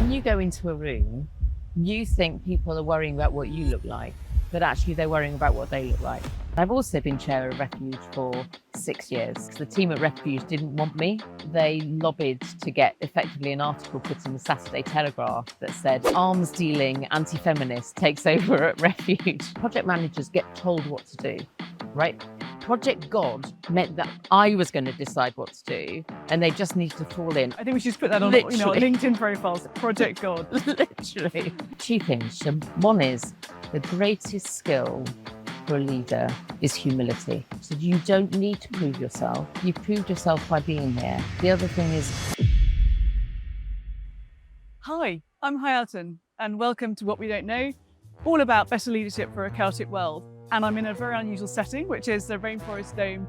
when you go into a room, you think people are worrying about what you look like, but actually they're worrying about what they look like. I've also been chair of Refuge for 6 years. The team at Refuge didn't want me. They lobbied to get effectively an article put in the Saturday Telegraph that said, arms-dealing anti-feminist takes over at Refuge. Project managers get told what to do, right? Project God meant that I was going to decide what to do, and they just needed to fall in. I think we should just put that on LinkedIn profiles, Project God. Literally. Two things. One is the greatest skill for a leader is humility. So you don't need to prove yourself. You proved yourself by being here. The other thing is... Hi, I'm Hayaatun, and welcome to What We Don't Know, all about better leadership for a chaotic world. And I'm in a very unusual setting, which is the Rainforest Dome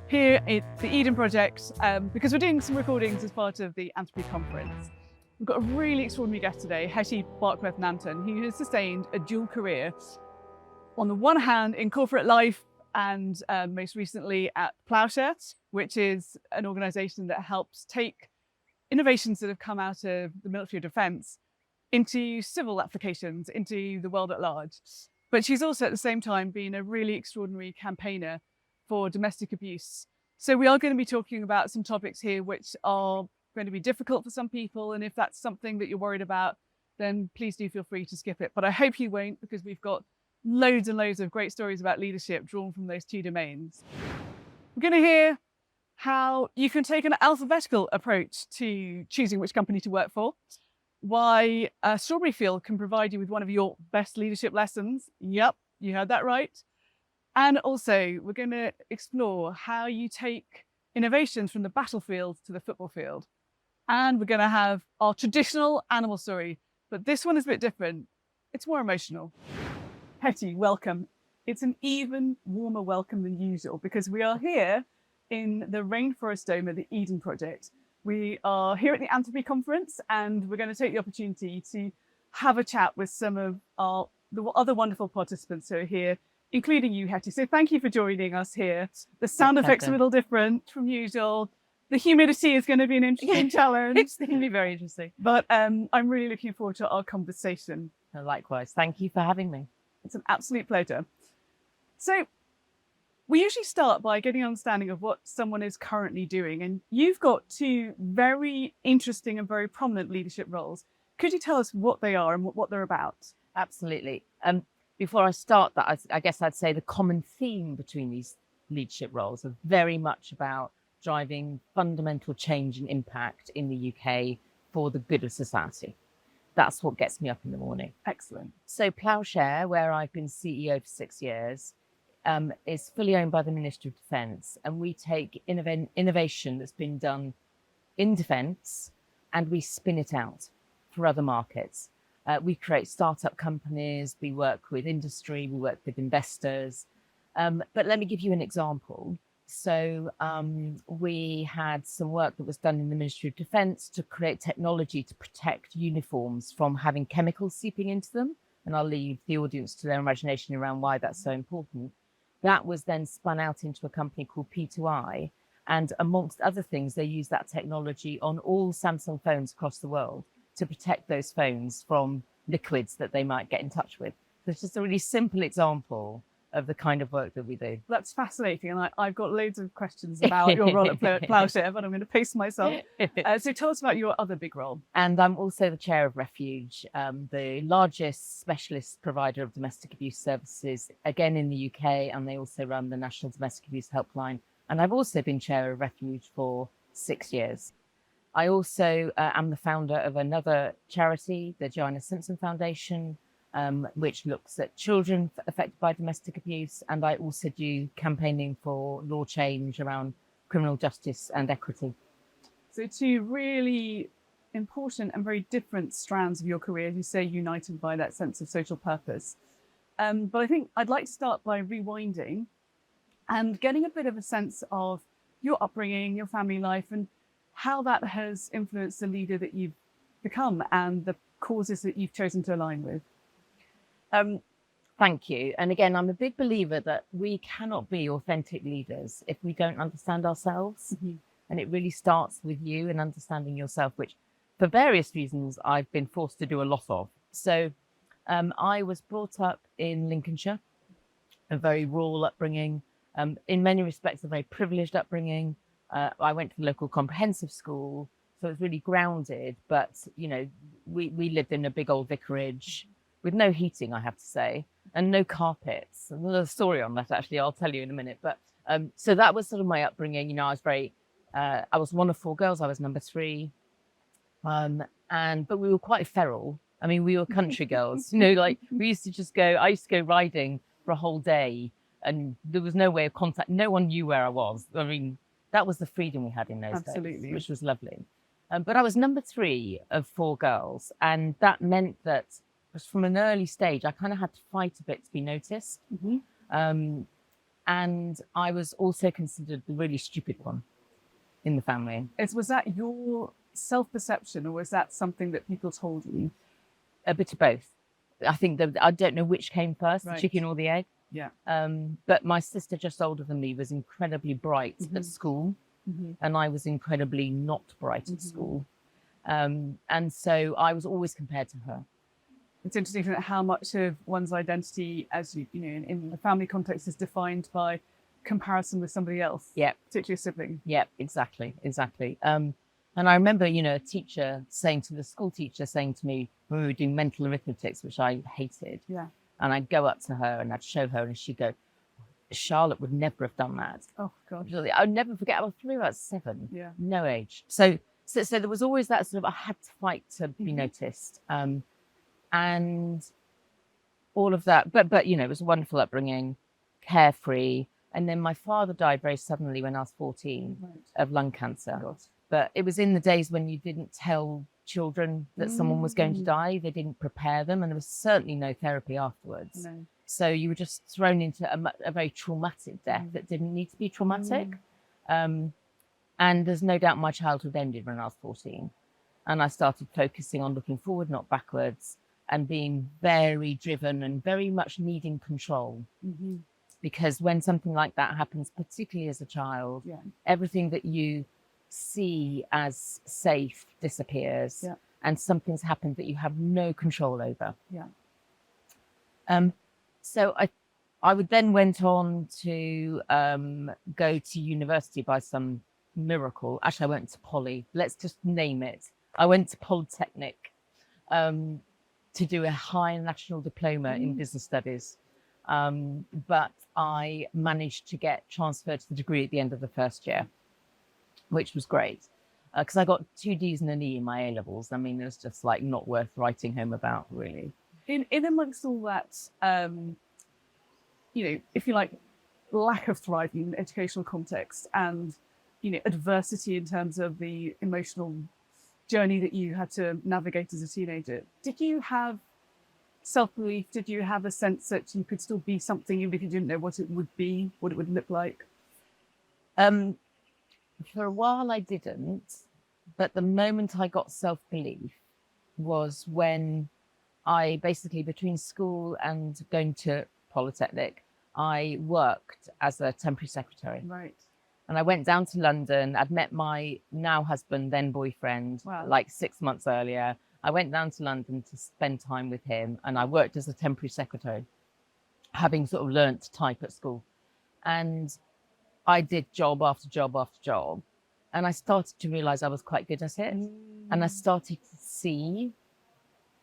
here at the Eden Project, because we're doing some recordings as part of the Anthropy conference. We've got a really extraordinary guest today, Hetti Barkworth-Nanton, who has sustained a dual career. On the one hand, in corporate life, and most recently at Ploughshare, which is an organisation that helps take innovations that have come out of the military defence into civil applications, into the world at large. But she's also at the same time been a really extraordinary campaigner for domestic abuse. So we are going to be talking about some topics here which are going to be difficult for some people. And if that's something that you're worried about, then please do feel free to skip it. But I hope you won't, because we've got loads and loads of great stories about leadership drawn from those two domains. We're going to hear how you can take an alphabetical approach to choosing which company to work for, why Strawberry Field can provide you with one of your best leadership lessons. Yep, you heard that right. And also, we're going to explore how you take innovations from the battlefield to the football field. And we're going to have our traditional animal story, but this one is a bit different. It's more emotional. Hetti, welcome. It's an even warmer welcome than usual because we are here in the Rainforest Dome at the Eden Project. We are here at the Anthropy conference, and we're going to take the opportunity to have a chat with some of the other wonderful participants who are here, including you, Hetti. So thank you for joining us here. The sound effects are a little different from usual. The humidity is going to be an interesting challenge. It's going to be very interesting. But I'm really looking forward to our conversation. Likewise. Thank you for having me. It's an absolute pleasure. So we usually start by getting an understanding of what someone is currently doing. And you've got two very interesting and very prominent leadership roles. Could you tell us what they are and what they're about? Absolutely. Before I start that, I guess I'd say the common theme between these leadership roles are very much about driving fundamental change and impact in the UK for the good of society. That's what gets me up in the morning. Excellent. So Ploughshare, where I've been CEO for 6 years, is fully owned by the Ministry of Defence, and we take innovation that's been done in defence and we spin it out for other markets. We create startup companies, we work with industry, we work with investors. But let me give you an example. So we had some work that was done in the Ministry of Defence to create technology to protect uniforms from having chemicals seeping into them. And I'll leave the audience to their imagination around why that's so important. That was then spun out into a company called P2I. And amongst other things, they use that technology on all Samsung phones across the world to protect those phones from liquids that they might get in touch with. So it's just a really simple example of the kind of work that we do. That's fascinating. And I've got loads of questions about your role at Ploughshare, but I'm going to pace myself. So tell us about your other big role. And I'm also the chair of Refuge, the largest specialist provider of domestic abuse services, again in the UK, and they also run the National Domestic Abuse Helpline. And I've also been chair of Refuge for 6 years. I also am the founder of another charity, the Joanna Simpson Foundation, which looks at children affected by domestic abuse. And I also do campaigning for law change around criminal justice and equity. So two really important and very different strands of your career, you say, united by that sense of social purpose. But I think I'd like to start by rewinding and getting a bit of a sense of your upbringing, your family life, and how that has influenced the leader that you've become and the causes that you've chosen to align with. Thank you. And again, I'm a big believer that we cannot be authentic leaders if we don't understand ourselves. Mm-hmm. And it really starts with you and understanding yourself, which for various reasons, I've been forced to do a lot of. So I was brought up in Lincolnshire, a very rural upbringing, in many respects, a very privileged upbringing. I went to the local comprehensive school, so it was really grounded. But, you know, we lived in a big old vicarage with no heating, I have to say, and no carpets. And there's a story on that, actually, I'll tell you in a minute. But so that was sort of my upbringing. You know, I was one of 4 girls. I was number 3. But we were quite feral. I mean, we were country girls, you know, like I used to go riding for a whole day, and there was no way of contact. No one knew where I was. I mean, that was the freedom we had in those days, which was lovely. But I was number 3 of 4 girls. And that meant that from an early stage, I kind of had to fight a bit to be noticed. And I was also considered the really stupid one in the family. Was that your self-perception, or was that something that people told you? A bit of both. I think that I don't know which came first, the chicken or the egg. Yeah. But my sister, just older than me, was incredibly bright at school, and I was incredibly not bright at school. And so I was always compared to her. It's interesting how much of one's identity, as you know, in the family context, is defined by comparison with somebody else. Yeah. Particularly a sibling. Yeah, exactly. And I remember, you know, the school teacher saying to me when we were doing mental arithmetics, which I hated. Yeah. And I'd go up to her and I'd show her, and she'd go, Charlotte would never have done that. Oh, God. I'd never forget. I was probably about 7. Yeah. No age. So there was always that sort of, I had to fight to be noticed. And all of that. But, you know, it was a wonderful upbringing, carefree. And then my father died very suddenly when I was 14 of lung cancer. God. But it was in the days when you didn't tell children that someone was going to die. They didn't prepare them, and there was certainly no therapy afterwards. No. So you were just thrown into a very traumatic death that didn't need to be traumatic. And there's no doubt my childhood ended when I was 14. And I started focusing on looking forward, not backwards, and being very driven and very much needing control. Because when something like that happens, particularly as a child, everything that you see as safe disappears, and something's happened that you have no control over. So I would then went on to go to university by some miracle. Actually, I went to Poly. Let's just name it. I went to Polytechnic to do a high national diploma in business studies. But I managed to get transferred to the degree at the end of the first year, which was great, because I got 2 Ds and an E in my A-levels. I mean, it was just like not worth writing home about, really. In amongst all that, you know, if you like, lack of thriving educational context and, you know, adversity in terms of the emotional journey that you had to navigate as a teenager, did you have self-belief? Did you have a sense that you could still be something even if you didn't know what it would be, what it would look like? For a while I didn't, but the moment I got self-belief was when I basically, between school and going to Polytechnic, I worked as a temporary secretary. Right. And I went down to London. I'd met my now husband, then boyfriend, like 6 months earlier. I went down to London to spend time with him, and I worked as a temporary secretary, having sort of learnt to type at school. And I did job after job after job, and I started to realize I was quite good at it. And I started to see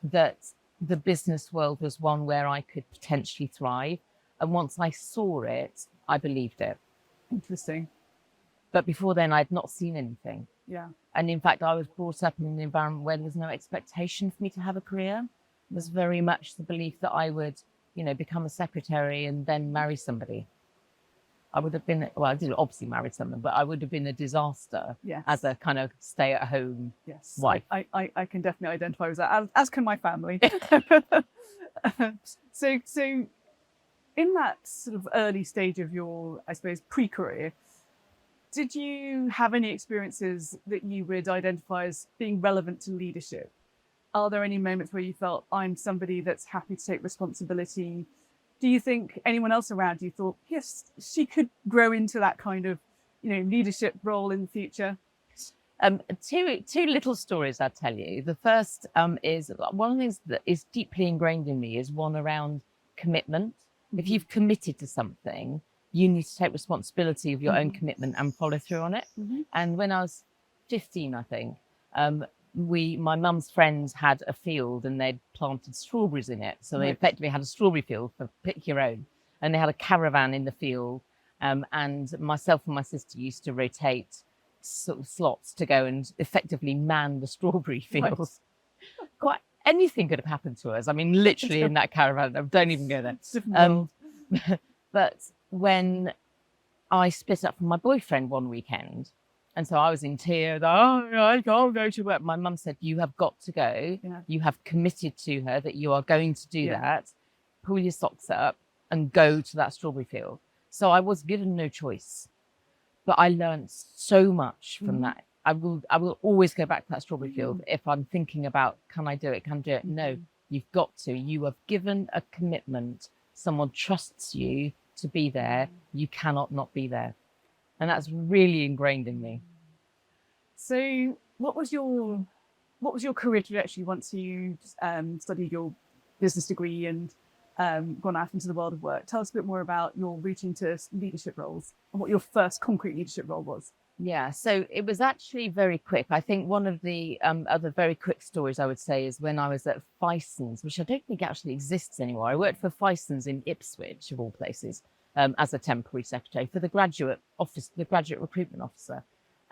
that the business world was one where I could potentially thrive. And once I saw it, I believed it. Interesting. But before then, I'd not seen anything. Yeah. And in fact, I was brought up in an environment where there was no expectation for me to have a career. It was very much the belief that I would, you know, become a secretary and then marry somebody. I would have been, well, I did obviously marry someone, but I would have been a disaster as a kind of stay-at-home wife. I can definitely identify with that, as can my family. So in that sort of early stage of your, I suppose, pre-career, did you have any experiences that you would identify as being relevant to leadership? Are there any moments where you felt, I'm somebody that's happy to take responsibility? Do you think anyone else around you thought, yes, she could grow into that kind of, you know, leadership role in the future? Two little stories I'll tell you. The first is one of the things that is deeply ingrained in me is one around commitment. If you've committed to something, you need to take responsibility of your own commitment and follow through on it. And when I was 15, I think, my mum's friends had a field and they'd planted strawberries in it. So they effectively had a strawberry field for pick your own. And they had a caravan in the field. And myself and my sister used to rotate sort of slots to go and effectively man the strawberry fields. Quite anything could have happened to us. I mean, literally in that caravan. Don't even go there. But when I split up from my boyfriend one weekend, and so I was in tears, I can't go to work. My mum said, you have got to go. Yeah. You have committed to her that you are going to do that. Pull your socks up and go to that strawberry field. So I was given no choice. But I learned so much from that. I will always go back to that strawberry field if I'm thinking about, can I do it? Can I do it? No, you've got to. You have given a commitment. Someone trusts you to be there. You cannot not be there. And that's really ingrained in me. So what was your career trajectory once you studied your business degree and gone out into the world of work? Tell us a bit more about your route into leadership roles and what your first concrete leadership role was. Yeah, so it was actually very quick. I think one of the other very quick stories I would say is when I was at Fison's, which I don't think actually exists anymore. I worked for Fison's in Ipswich, of all places, as a temporary secretary for the graduate recruitment officer.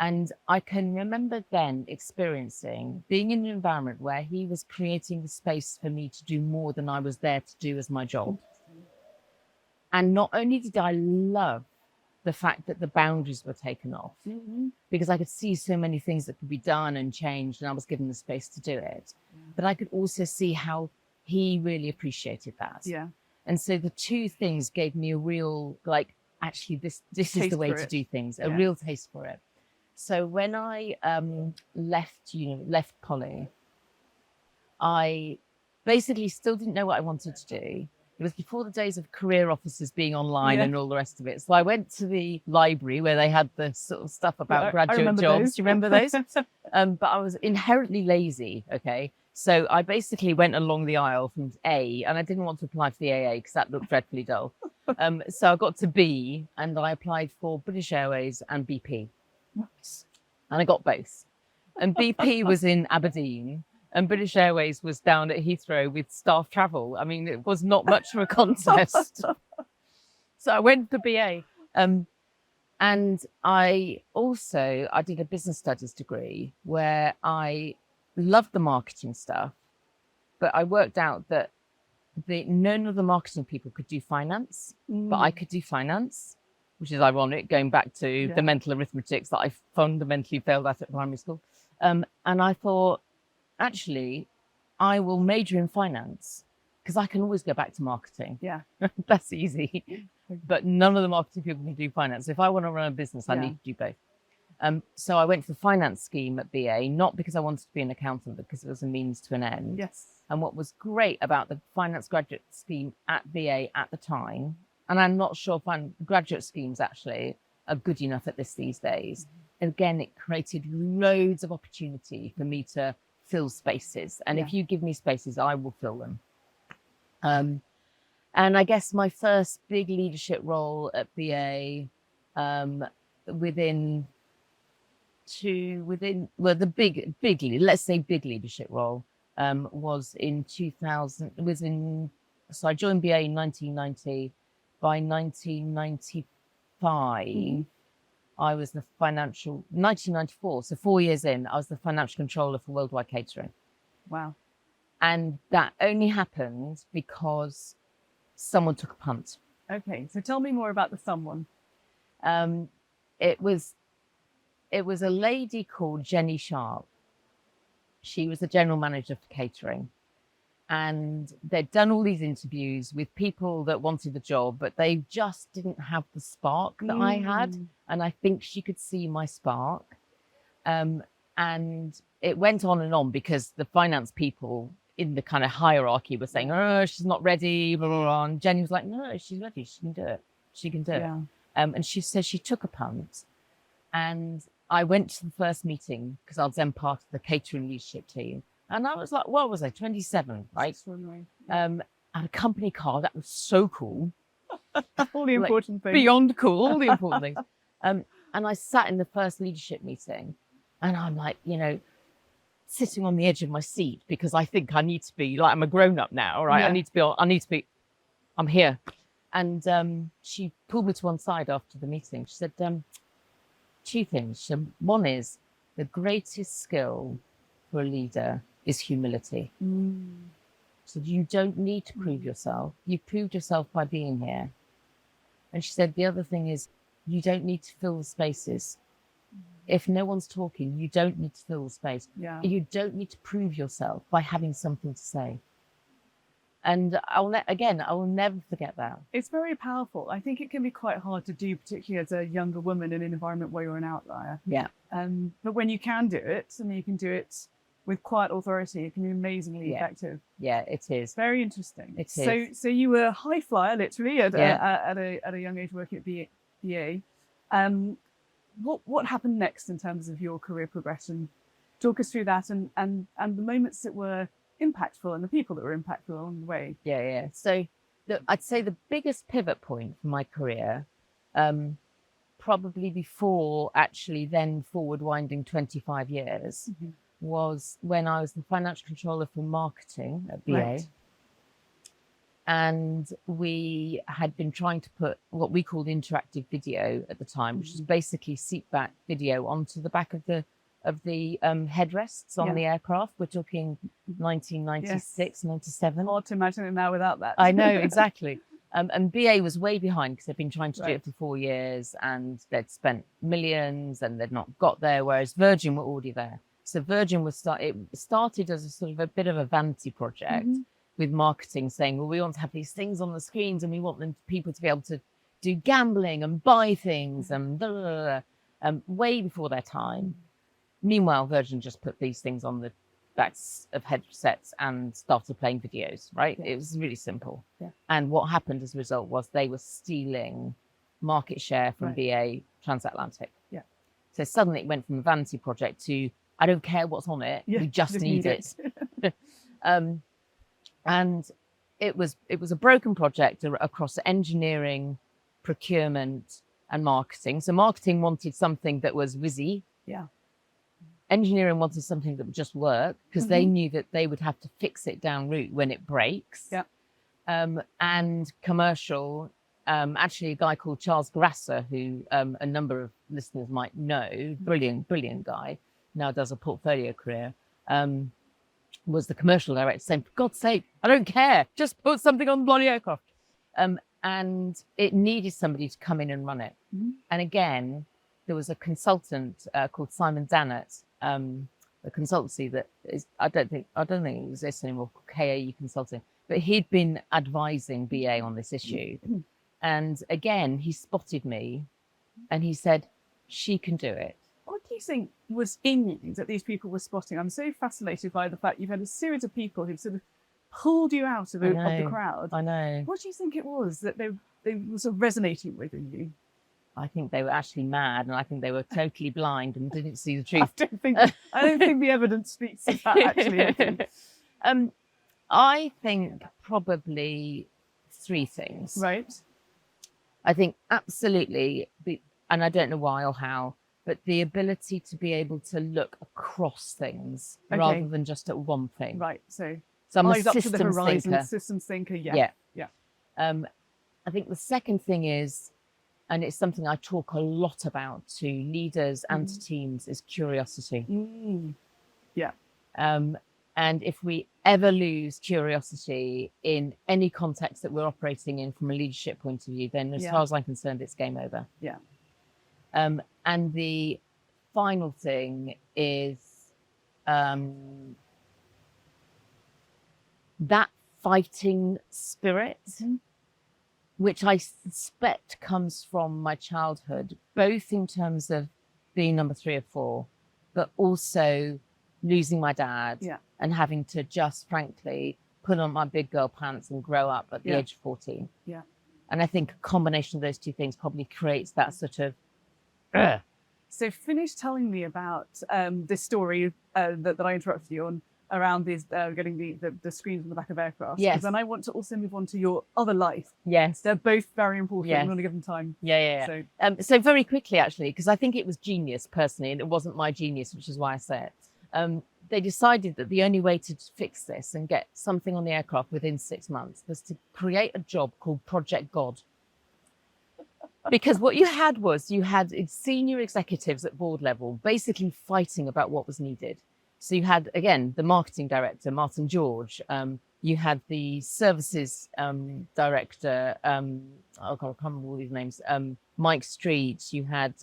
And I can remember then being in an environment where he was creating the space for me to do more than I was there to do as my job. And not only did I love the fact that the boundaries were taken off, because I could see so many things that could be done and changed, and I was given the space to do it. But I could also see how he really appreciated that. Yeah. And so the two things gave me a real, actually, this is the way to do things, a real taste for it. So when I left poly, I basically still didn't know what I wanted to do. It was before the days of career officers being online and all the rest of it. So I went to the library where they had the sort of stuff about graduate jobs. Those. Do you remember those? But I was inherently lazy, okay? So I basically went along the aisle from A, and I didn't want to apply for the AA because that looked dreadfully dull. So I got to B, and I applied for British Airways and BP. Nice. And I got both. And BP was in Aberdeen, and British Airways was down at Heathrow with staff travel. I mean, it was not much of a contest. So I went for BA. And I did a business studies degree where I loved the marketing stuff, but I worked out that none of the marketing people could do finance, but I could do finance, which is ironic, going back to the mental arithmetics that I fundamentally failed at primary school. And I thought, actually, I will major in finance because I can always go back to marketing. Yeah. That's easy. But none of the marketing people can do finance. If I want to run a business, I need to do both. So I went to the finance scheme at BA, not because I wanted to be an accountant, but because it was a means to an end. Yes. And what was great about the finance graduate scheme at BA at the time, and I'm not sure if graduate schemes actually are good enough at this these days. Again, it created loads of opportunity for me to fill spaces. And if you give me spaces, I will fill them. And I guess my first big leadership role at BA, the big leadership role was in 2000. So I joined BA in 1990. By 1995, I was 1994, so 4 years in, I was the financial controller for Worldwide Catering. Wow. And that only happened because someone took a punt. Okay, so tell me more about the someone. It was a lady called Jenny Sharp. She was the general manager for catering. And they'd done all these interviews with people that wanted the job, but they just didn't have the spark that I had. And I think she could see my spark. And it went on and on because the finance people in the kind of hierarchy were saying, oh, she's not ready, blah, blah, blah. And Jenny was like, no, she's ready. She can do it. She can do it. And she said she took a punt. And I went to the first meeting because I was then part of the catering leadership team. And I was like, what was I, 27, right? And a company car, that was so cool. All the important things. Beyond cool, all the important things. And I sat in the first leadership meeting and I'm like, sitting on the edge of my seat because I think I need to be, like, I'm a grown up now, right? Yeah. I'm here. And she pulled me to one side after the meeting. She said, two things. She said, one is the greatest skill for a leader is humility. So you don't need to prove yourself. You proved yourself by being here. And she said, the other thing is you don't need to fill the spaces. If no one's talking, you don't need to fill the space. Yeah. You don't need to prove yourself by having something to say. And I will never forget that. It's very powerful. I think it can be quite hard to do, particularly as a younger woman in an environment where you're an outlier. Yeah. But when you can do it, and you can do it with quiet authority, it can be amazingly effective. Yeah, it is. Very interesting. It is. So you were a high flyer, literally, at a young age working at BA. What happened next in terms of your career progression? Talk us through that and the moments that were impactful and the people that were impactful along the way. Yeah. So I'd say the biggest pivot point for my career, probably before actually then forward winding 25 years, was when I was the financial controller for marketing at BA. Right. And we had been trying to put what we called interactive video at the time, which is basically seat back video onto the back of the headrests on the aircraft. We're talking 1996, 97. Hard to imagine it now without that. I know, exactly. And BA was way behind because they'd been trying to do it for 4 years and they'd spent millions and they'd not got there, whereas Virgin were already there. So Virgin it started as a sort of a bit of a vanity project with marketing saying, well, we want to have these things on the screens and we want people to be able to do gambling and buy things and blah, blah, blah, way before their time. Meanwhile, Virgin just put these things on the backs of headsets and started playing videos, right? Yeah. It was really simple. Yeah. And what happened as a result was they were stealing market share from BA Transatlantic. Yeah. So suddenly it went from a vanity project to, I don't care what's on it, we just need it. And it was a broken project across engineering, procurement, and marketing. So marketing wanted something that was whizzy. Yeah. Engineering wanted something that would just work because they knew that they would have to fix it down route when it breaks. Yeah. And commercial, actually a guy called Charles Grasser, who a number of listeners might know, brilliant guy, now does a portfolio career, was the commercial director saying, for God's sake, I don't care, just put something on the bloody aircraft. And it needed somebody to come in and run it. And again, there was a consultant called Simon Dannett, a consultancy that is, I don't think it exists anymore, KAE Consulting, but he'd been advising BA on this issue. And again, he spotted me and he said, she can do it. What do you think was in you that these people were spotting? I'm so fascinated by the fact you've had a series of people who've sort of pulled you out of the crowd. I know. What do you think it was that they were sort of resonating with in you? I think they were actually mad, and I think they were totally blind and didn't see the truth. I don't think the evidence speaks to that, actually. I think probably three things. Right. I think absolutely, and I don't know why or how, but the ability to be able to look across things rather than just at one thing. Right. So I'm a eyes up to the systems horizon, thinker. Systems thinker. Yeah. I think the second thing is, and it's something I talk a lot about to leaders and to teams, is curiosity. Yeah. And if we ever lose curiosity in any context that we're operating in from a leadership point of view, then as far as I'm concerned, it's game over. Yeah. And the final thing is that fighting spirit, which I suspect comes from my childhood, both in terms of being number 3 or 4, but also losing my dad and having to just, frankly, put on my big girl pants and grow up at the age of 14. Yeah. And I think a combination of those two things probably creates that sort of So finish telling me about this story that I interrupted you on around these getting the screens on the back of aircraft. Yes. Then I want to also move on to your other life. Yes. They're both very important. Yes. I'm going to give them time. Yeah. So very quickly, actually, because I think it was genius personally, and it wasn't my genius, which is why I say it. They decided that the only way to fix this and get something on the aircraft within 6 months was to create a job called Project God. Because what you had senior executives at board level basically fighting about what was needed. So you had, again, the marketing director, Martin George. You had the services director, I can't remember all these names, Mike Street. You had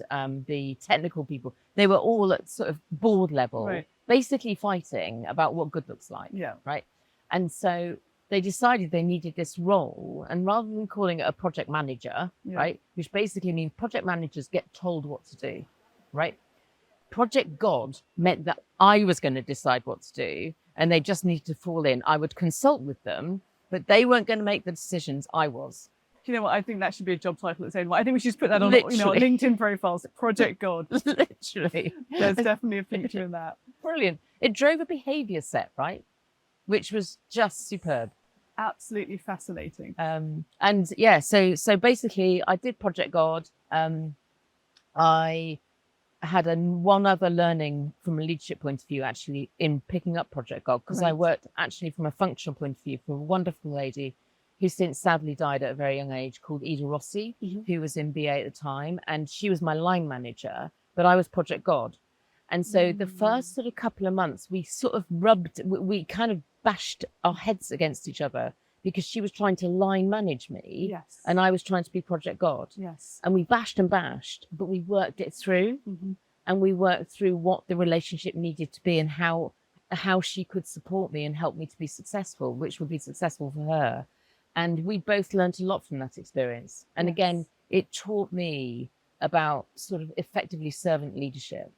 the technical people. They were all at sort of board level, right, basically fighting about what good looks like. Yeah. Right. And so they decided they needed this role. And rather than calling it a project manager, right, which basically means project managers get told what to do, right? Project God meant that I was going to decide what to do, and they just needed to fall in. I would consult with them, but they weren't going to make the decisions. I was. You know what? I think that should be a job title its own. I think we should just put that on, Literally. LinkedIn profiles. Project God. Literally, there's definitely a feature in that. Brilliant. It drove a behaviour set, right, which was just superb. Absolutely fascinating. And yeah, so basically, I did Project God. I had one other learning from a leadership point of view, actually, in picking up Project God, because I worked actually from a functional point of view for a wonderful lady who since sadly died at a very young age, called Ida Rossi, who was in BA at the time. And she was my line manager, but I was Project God. And so the first sort of couple of months, we sort of we kind of bashed our heads against each other, because she was trying to line manage me, and I was trying to be Project God. And we bashed and bashed, but we worked it through, and we worked through what the relationship needed to be and how she could support me and help me to be successful, which would be successful for her. And we both learned a lot from that experience. And again, it taught me about sort of effectively servant leadership,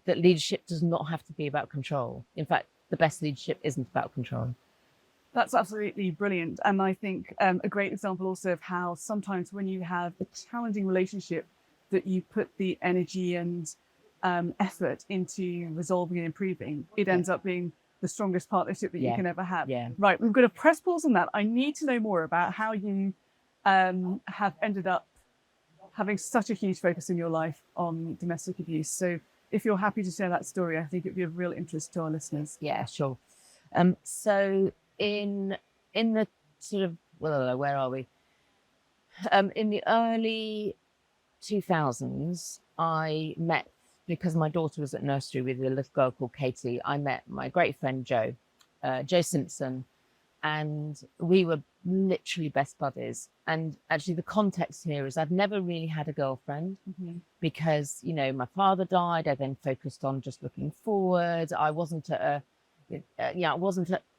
that leadership does not have to be about control. In fact, the best leadership isn't about control. That's absolutely brilliant. And I think a great example also of how sometimes when you have a challenging relationship, that you put the energy and effort into resolving and improving, it ends up being the strongest partnership that you can ever have. Right, we've got to press pause on that. I need to know more about how you have ended up having such a huge focus in your life on domestic abuse. So if you're happy to share that story, I think it'd be of real interest to our listeners. Yeah, sure. So in the sort of, where are we? In the early 2000s, I met, because my daughter was at nursery with a little girl called Katie, I met my great friend Jo Simpson, and we were literally best buddies. And actually the context here is I've never really had a girlfriend, because, my father died. I then focused on just looking forward. I wasn't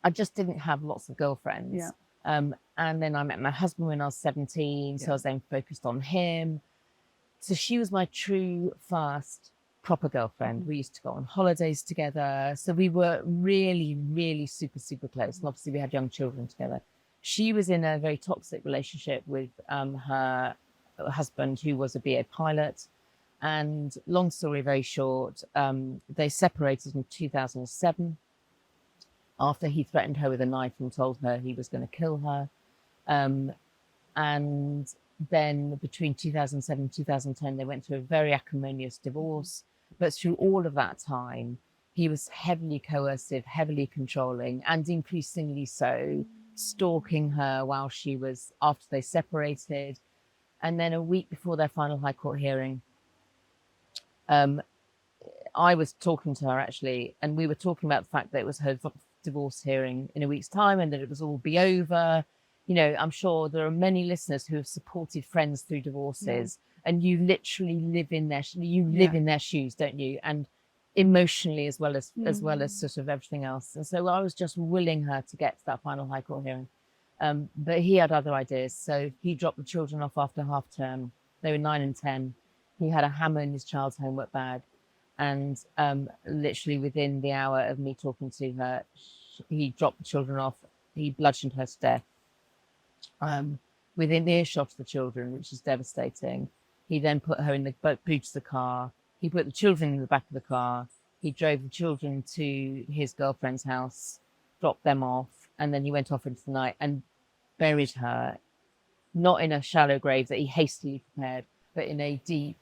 I just didn't have lots of girlfriends. And then I met my husband when I was 17. So I was then focused on him. So she was my true first proper girlfriend. We used to go on holidays together. So we were really, really super, super close. And obviously we had young children together. She was in a very toxic relationship with her husband, who was a BA pilot. And long story very short, they separated in 2007. After he threatened her with a knife and told her he was going to kill her. And then between 2007 and 2010, they went through a very acrimonious divorce. But through all of that time, he was heavily coercive, heavily controlling, and increasingly so, stalking her while after they separated. And then a week before their final High Court hearing, I was talking to her actually, and we were talking about the fact that it was her divorce hearing in a week's time and that it was all be over. I'm sure there are many listeners who have supported friends through divorces, and you literally live in their shoes, don't you? And emotionally as well as sort of everything else. And so I was just willing her to get to that final High Court hearing. But he had other ideas. So he dropped the children off after half term. They were 9 and 10. He had a hammer in his child's homework bag. And literally within the hour of me talking to her, he dropped the children off. He bludgeoned her to death. Within earshot of the children, which is devastating. He then put her in the boot of the car, He put the children in the back of the car. He drove the children to his girlfriend's house, dropped them off, and then he went off into the night and buried her, not in a shallow grave that he hastily prepared, but in a deep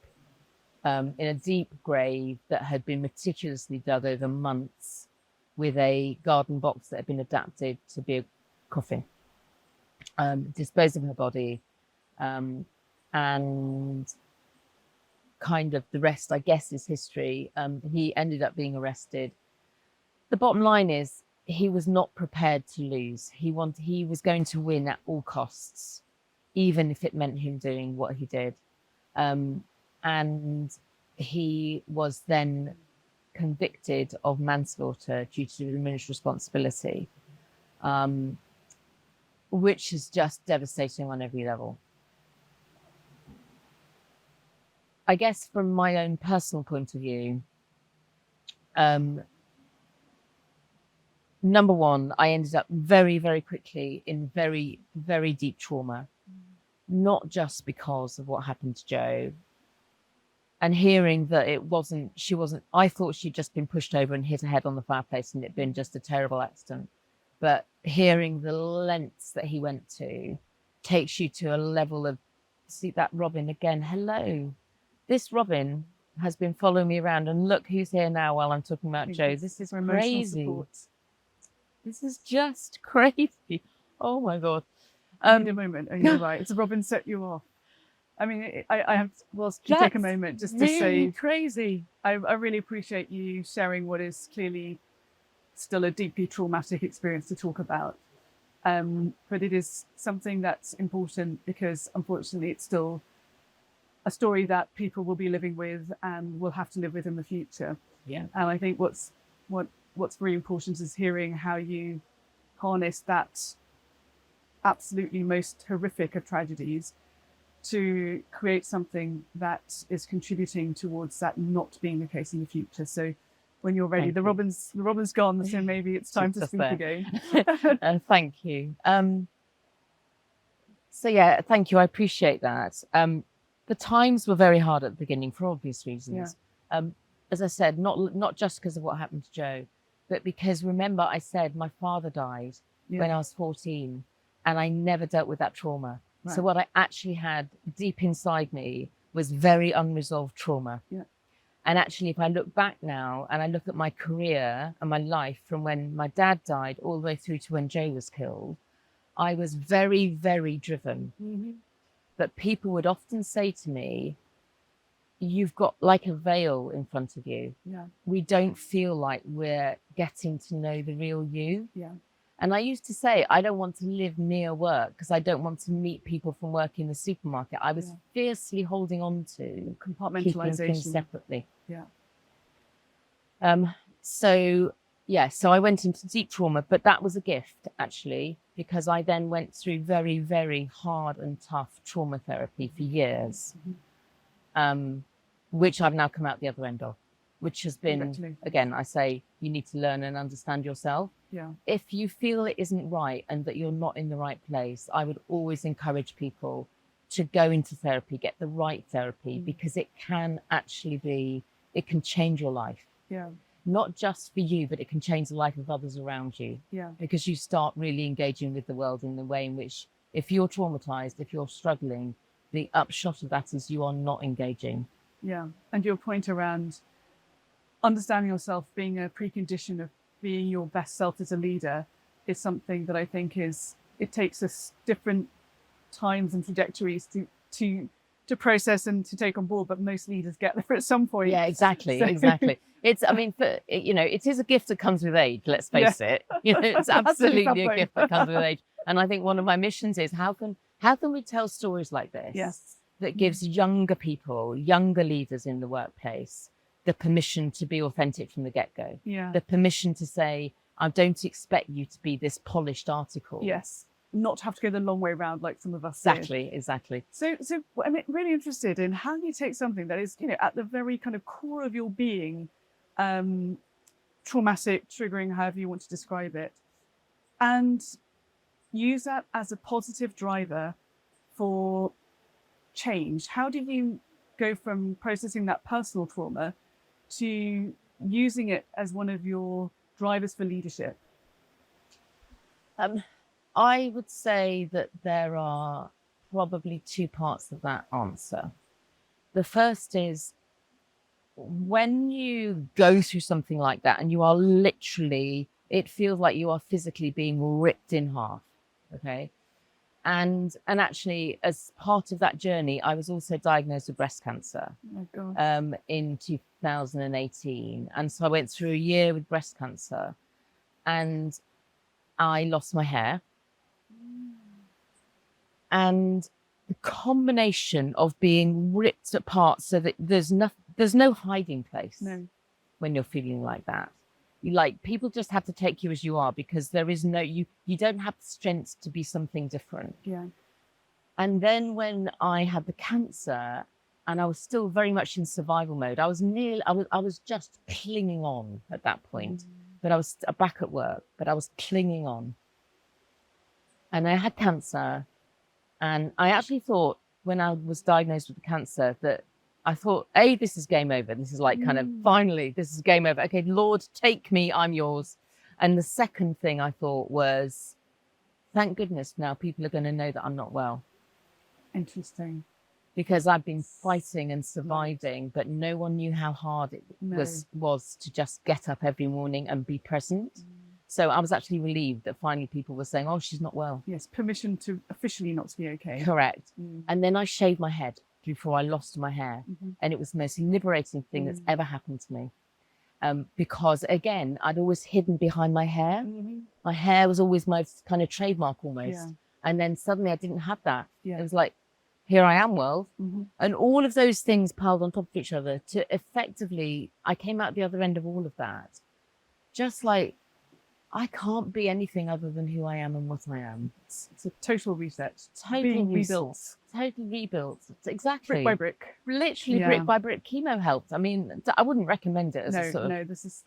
grave that had been meticulously dug over months, with a garden box that had been adapted to be a coffin. Disposed of her body, and kind of the rest, I guess, is history. He ended up being arrested. The bottom line is he was not prepared to lose. He was going to win at all costs, even if it meant him doing what he did. And he was then convicted of manslaughter due to diminished responsibility, which is just devastating on every level. I guess from my own personal point of view, number one, I ended up very, very quickly in very, very deep trauma, not just because of what happened to Jo. And hearing that I thought she'd just been pushed over and hit her head on the fireplace and it'd been just a terrible accident. But hearing the lengths that he went to takes you to a level of, see that Robin again, hello. This Robin has been following me around, and look who's here now while I'm talking about Jo. This is crazy. This is just crazy. Oh my God. Need a moment. Oh, you're right. It's Robin set you off. I mean, I have to take a moment just to say, crazy. I really appreciate you sharing what is clearly still a deeply traumatic experience to talk about. But it is something that's important because unfortunately it's still a story that people will be living with and will have to live with in the future. Yeah. And I think what's really important is hearing how you harness that absolutely most horrific of tragedies to create something that is contributing towards that not being the case in the future. So when you're ready, the Robin's gone, so maybe it's time to speak again. Thank you. So yeah, thank you. I appreciate that. The times were very hard at the beginning for obvious reasons. Yeah. As I said, not just because of what happened to Jo, but because remember I said my father died when I was 14 and I never dealt with that trauma. Right. So what I actually had deep inside me was very unresolved trauma. Yeah. And actually, if I look back now and I look at my career and my life from when my dad died all the way through to when Jo was killed, I was very, very driven. Mm-hmm. But people would often say to me, you've got like a veil in front of you. Yeah. We don't feel like we're getting to know the real you. Yeah. And I used to say, I don't want to live near work because I don't want to meet people from work in the supermarket. I was fiercely holding on to compartmentalization, keeping things separately. Yeah. So I went into deep trauma, but that was a gift actually, because I then went through very, very hard and tough trauma therapy for years, which I've now come out the other end of, which has been, again, I say, you need to learn and understand yourself. Yeah. If you feel it isn't right and that you're not in the right place, I would always encourage people to go into therapy, get the right therapy, because it can actually it can change your life. Yeah. Not just for you, but it can change the life of others around you. Yeah. Because you start really engaging with the world in the way in which, if you're traumatized, if you're struggling, the upshot of that is you are not engaging. Yeah. And your point around understanding yourself being a precondition of being your best self as a leader is something that I think it takes us different times and trajectories to process and to take on board, but most leaders get there at some point. Yeah, exactly. Exactly. It is a gift that comes with age, let's face it. It's absolutely a gift that comes with age. And I think one of my missions is how can we tell stories like this that gives younger people, younger leaders in the workplace, the permission to be authentic from the get-go. Yeah. The permission to say, I don't expect you to be this polished article. Yes. Not to have to go the long way around like some of us Exactly. So I'm really interested in how you take something that is, at the very kind of core of your being, traumatic, triggering, however you want to describe it, and use that as a positive driver for change. How do you go from processing that personal trauma to using it as one of your drivers for leadership? I would say that there are probably two parts of that answer. The first is when you go through something like that and you are literally, it feels like you are physically being ripped in half. Okay. And actually, as part of that journey, I was also diagnosed with breast cancer in 2018. And so I went through a year with breast cancer and I lost my hair. And the combination of being ripped apart so that there's no hiding place when you're feeling like that. People just have to take you as you are, because there is no, you don't have the strength to be something different. Yeah. And then when I had the cancer and I was still very much in survival mode, I was just clinging on at that point. But I was back at work, but I was clinging on. And I had cancer. And I actually thought when I was diagnosed with the cancer that I thought, this is game over. This is like kind of, finally, this is game over. Okay, Lord, take me, I'm yours. And the second thing I thought was, thank goodness now people are going to know that I'm not well. Interesting. Because I've been fighting and surviving, but no one knew how hard it was to just get up every morning and be present. So I was actually relieved that finally people were saying, oh, she's not well. Yes, permission to officially not to be okay. Correct. And then I shaved my head before I lost my hair. And it was the most liberating thing that's ever happened to me. Because again, I'd always hidden behind my hair. My hair was always my kind of trademark almost. Yeah. And then suddenly I didn't have that. Yeah. It was like, here I am, world. And all of those things piled on top of each other to effectively, I came out the other end of all of that. Just like, I can't be anything other than who I am and what I am. It's a total reset. Totally rebuilt. Totally rebuilt. Exactly. Brick by brick. Literally brick by brick. Chemo helped. I mean, I wouldn't recommend it as a sort of... No, this is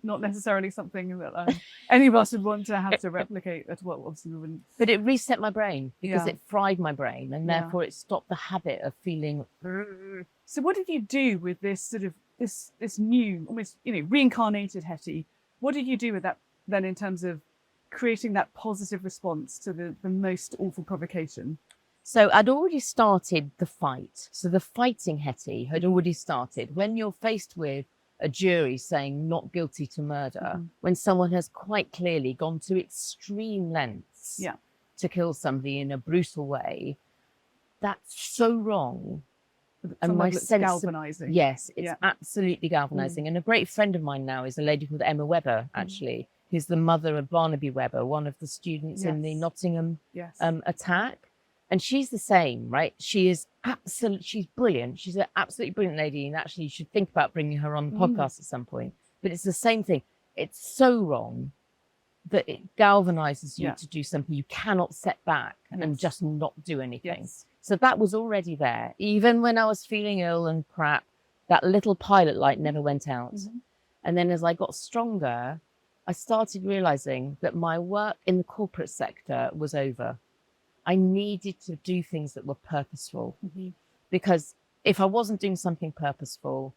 not necessarily something that any of us would want to have to replicate. That's what obviously we wouldn't. But it reset my brain because it fried my brain, and therefore it stopped the habit of feeling... So what did you do with this sort of, this new, almost, reincarnated Hetti? What did you do with that then in terms of creating that positive response to the most awful provocation? So I'd already started the fight. So the fighting Hetti had already started. When you're faced with a jury saying not guilty to murder, when someone has quite clearly gone to extreme lengths to kill somebody in a brutal way, that's so wrong. And my sense galvanizing. Yes, it's absolutely galvanizing. And a great friend of mine now is a lady called Emma Webber, actually, who's the mother of Barnaby Webber, one of the students in the Nottingham attack. And she's the same, right? She's brilliant. She's an absolutely brilliant lady. And actually you should think about bringing her on the podcast at some point. But it's the same thing. It's so wrong that it galvanizes you to do something. You cannot set back and just not do anything. So that was already there. Even when I was feeling ill and crap, that little pilot light never went out. And then as I got stronger, I started realizing that my work in the corporate sector was over. I needed to do things that were purposeful, because if I wasn't doing something purposeful,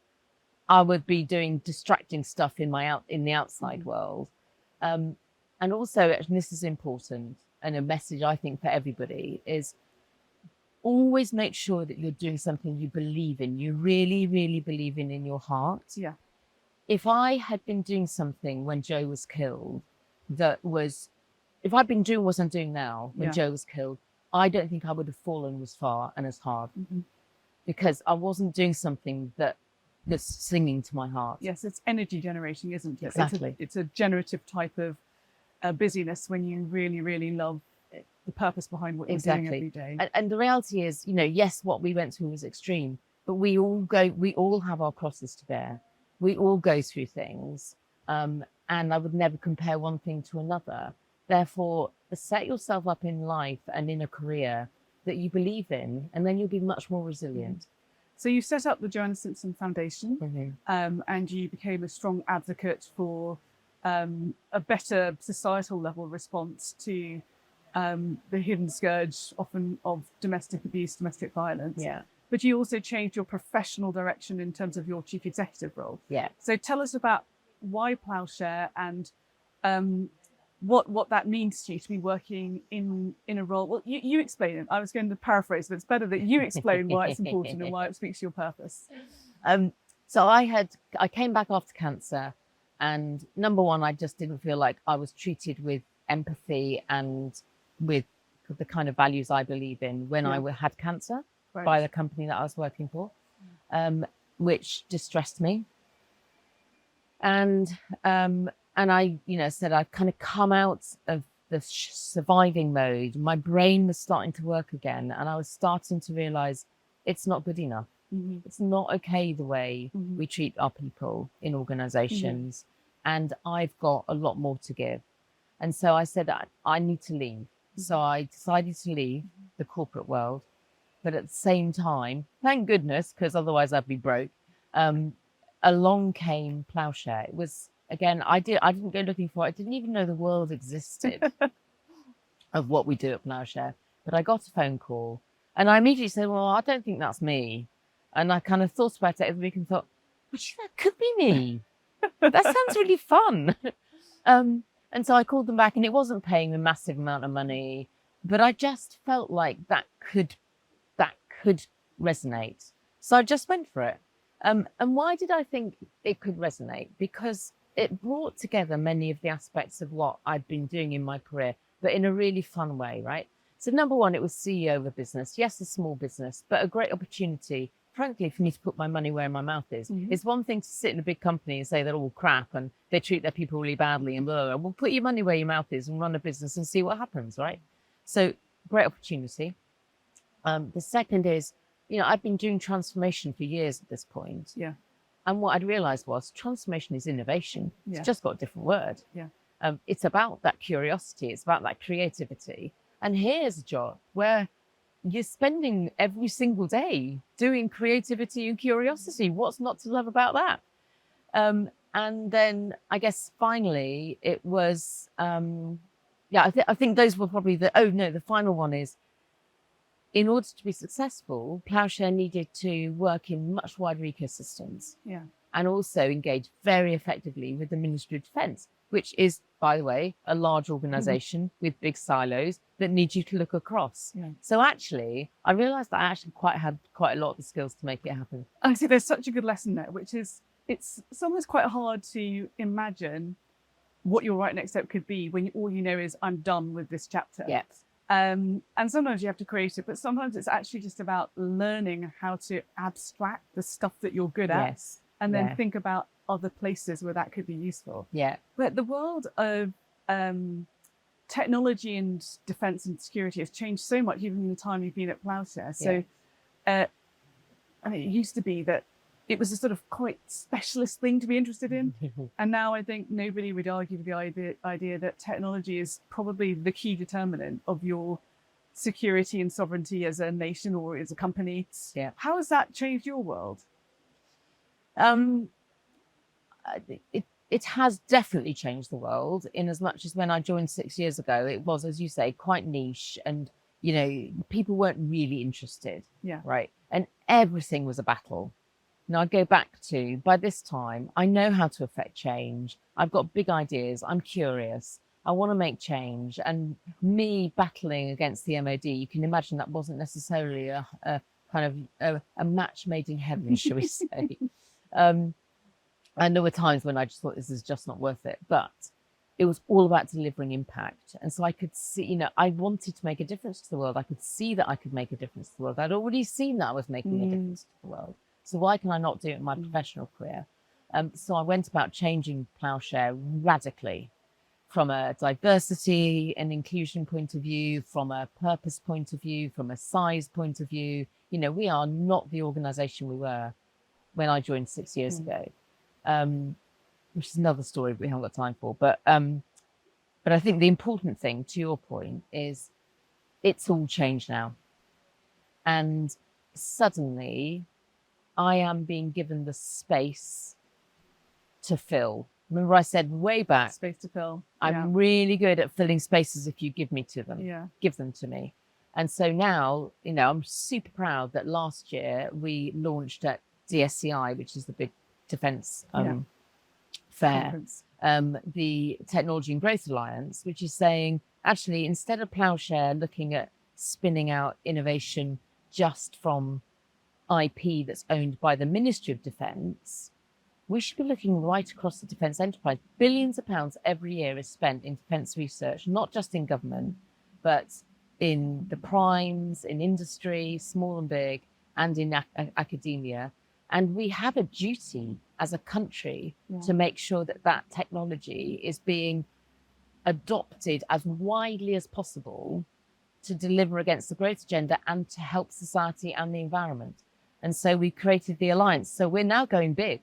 I would be doing distracting stuff in the outside world. And also, and this is important, and a message I think for everybody is always make sure that you're doing something you believe in, you really, really believe in your heart. Yeah. If I had been doing something when Jo was killed if I'd been doing what I'm doing now when Jo was killed, I don't think I would have fallen as far and as hard, because I wasn't doing something that's singing to my heart. Yes, it's energy generating, isn't it? Exactly. It's a generative type of busyness when you really, really love the purpose behind what you're doing every day. And the reality is, yes, what we went through was extreme, but we all have our crosses to bear. We all go through things. And I would never compare one thing to another. Therefore, set yourself up in life and in a career that you believe in, and then you'll be much more resilient. So you set up the Joanna Simpson Foundation, and you became a strong advocate for a better societal level response to the hidden scourge, often of domestic abuse, domestic violence. but you also changed your professional direction in terms of your chief executive role. Yeah. So tell us about why Ploughshare and what that means to you to be working in a role. Well, you explain it. I was going to paraphrase, but it's better that you explain why it's important and why it speaks to your purpose. So I came back after cancer, and number one, I just didn't feel like I was treated with empathy and with the kind of values I believe in when I had cancer by the company that I was working for, which distressed me. And I, said I'd kind of come out of the surviving mode. My brain was starting to work again, and I was starting to realize it's not good enough. Mm-hmm. It's not okay the way we treat our people in organizations. And I've got a lot more to give. And so I said, I need to leave. So I decided to leave the corporate world. But at the same time, thank goodness, because otherwise I'd be broke, along came Ploughshare. It was, again, I didn't go looking for it. I didn't even know the world existed of what we do at Ploughshare. But I got a phone call, and I immediately said, well, I don't think that's me. And I kind of thought about it every week and thought, well, that could be me. That sounds really fun. And so I called them back, and it wasn't paying a massive amount of money, but I just felt like that could resonate. So I just went for it. And why did I think it could resonate? Because it brought together many of the aspects of what I'd been doing in my career, but in a really fun way, right? So number one, it was CEO of a business. Yes, a small business, but a great opportunity, frankly, for me to put my money where my mouth is. It's one thing to sit in a big company and say they're all crap and they treat their people really badly and blah, blah, blah. Well, put your money where your mouth is and run a business and see what happens, right? So great opportunity. The second is, I've been doing transformation for years at this point. Yeah. And what I'd realized was transformation is innovation. Yeah. It's just got a different word. Yeah. It's about that curiosity. It's about that creativity. And here's a job where you're spending every single day doing creativity and curiosity. What's not to love about that? And then I guess finally it was, I think those were probably the final one is, in order to be successful, Ploughshare needed to work in much wider ecosystems. Yeah. And also engage very effectively with the Ministry of Defence, which is, by the way, a large organisation with big silos that need you to look across. Yeah. So actually, I realised that I actually had quite a lot of the skills to make it happen. I see there's such a good lesson there, which is it's sometimes quite hard to imagine what your right next step could be when all you know is I'm done with this chapter. Yeah. And sometimes you have to create it, but sometimes it's actually just about learning how to abstract the stuff that you're good at. Yes. And then think about other places where that could be useful. Yeah. But the world of technology and defence and security has changed so much, even in the time you've been at Ploughshare. So, it used to be that it was a sort of quite specialist thing to be interested in. And now I think nobody would argue with the idea that technology is probably the key determinant of your security and sovereignty as a nation or as a company. Yeah. How has that changed your world? It has definitely changed the world, in as much as when I joined 6 years ago, it was, as you say, quite niche, and people weren't really interested. Yeah. Right. And everything was a battle. Now I go back to, by this time, I know how to affect change. I've got big ideas. I'm curious. I want to make change. And me battling against the MOD, you can imagine that wasn't necessarily a kind of a match made in heaven, shall we say. And there were times when I just thought this is just not worth it. But it was all about delivering impact. And so I could see, I wanted to make a difference to the world. I could see that I could make a difference to the world. I'd already seen that I was making a difference to the world. So why can I not do it in my professional career? So I went about changing Ploughshare radically, from a diversity and inclusion point of view, from a purpose point of view, from a size point of view. We are not the organisation we were when I joined 6 years ago, which is another story we haven't got time for. But I think the important thing, to your point, is it's all changed now. And suddenly I am being given the space to fill. Remember I said way back, space to fill. I'm really good at filling spaces if you give me to them. Yeah. Give them to me. And so now, I'm super proud that last year we launched at DSCI, which is the big defence fair, Conference. The Technology and Growth Alliance, which is saying, actually, instead of Ploughshare looking at spinning out innovation just from IP that's owned by the Ministry of Defence, we should be looking right across the defence enterprise. Billions of pounds every year is spent in defence research, not just in government, but in the primes, in industry, small and big, and in academia. And we have a duty as a country to make sure that that technology is being adopted as widely as possible to deliver against the growth agenda and to help society and the environment. And so we created the alliance. So we're now going big,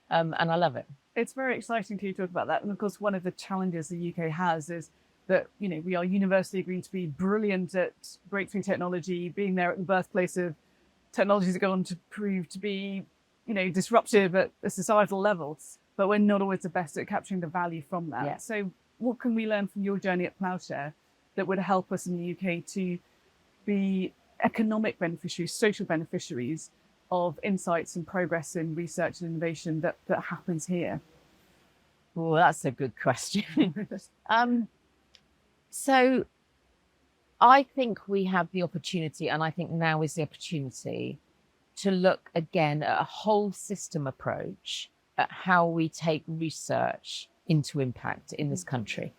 and I love it. It's very exciting to talk about that. And of course, one of the challenges the UK has is that, we are universally agreed to be brilliant at breakthrough technology, being there at the birthplace of technologies that go on to prove to be, disruptive at a societal level, but we're not always the best at capturing the value from that. Yeah. So what can we learn from your journey at Ploughshare that would help us in the UK to be economic beneficiaries, social beneficiaries of insights and progress in research and innovation that happens here? Well, that's a good question. So I think we have the opportunity, and I think now is the opportunity, to look again at a whole system approach at how we take research into impact in this country.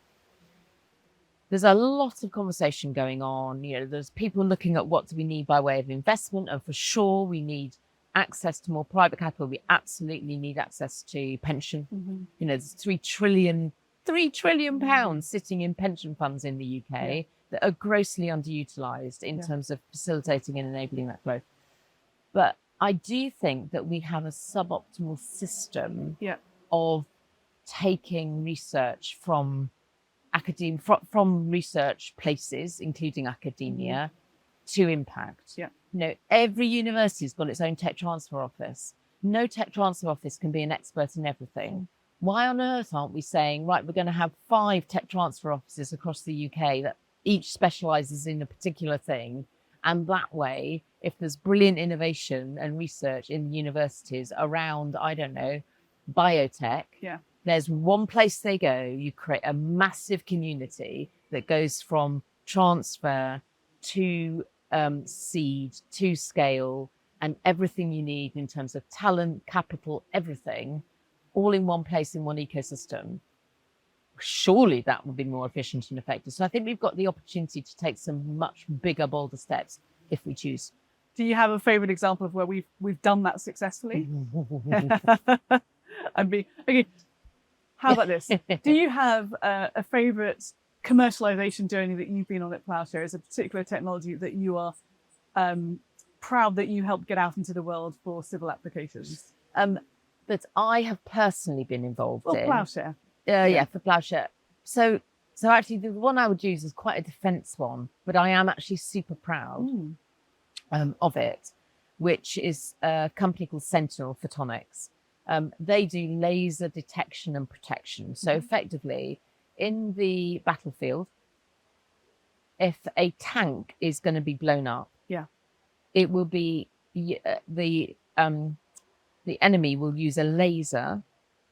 There's a lot of conversation going on. There's people looking at what do we need by way of investment, and for sure we need access to more private capital. We absolutely need access to pension. There's £3 trillion pounds sitting in pension funds in the UK that are grossly underutilized in terms of facilitating and enabling that growth. But I do think that we have a suboptimal system of taking research from academia, from research places, including academia, to impact. Every university has got its own tech transfer office. No tech transfer office can be an expert in everything. Why on earth aren't we saying, right, we're going to have 5 tech transfer offices across the UK that each specializes in a particular thing? And that way, if there's brilliant innovation and research in universities around, I don't know, biotech, there's one place they go. You create a massive community that goes from transfer to seed to scale, and everything you need in terms of talent, capital, everything, all in one place, in one ecosystem. Surely that would be more efficient and effective. So I think we've got the opportunity to take some much bigger, bolder steps if we choose. Do you have a favorite example of where we've done that successfully? Okay. How about this? Do you have a favorite commercialization journey that you've been on at Ploughshare? Is a particular technology that you are proud that you helped get out into the world for civil applications? That I have personally been involved in. Ploughshare. For Ploughshare. So actually the one I would use is quite a defence one, but I am actually super proud of it, which is a company called Sentinel, Photonics. They do laser detection and protection. So effectively, in the battlefield, if a tank is going to be blown up, it will be the enemy will use a laser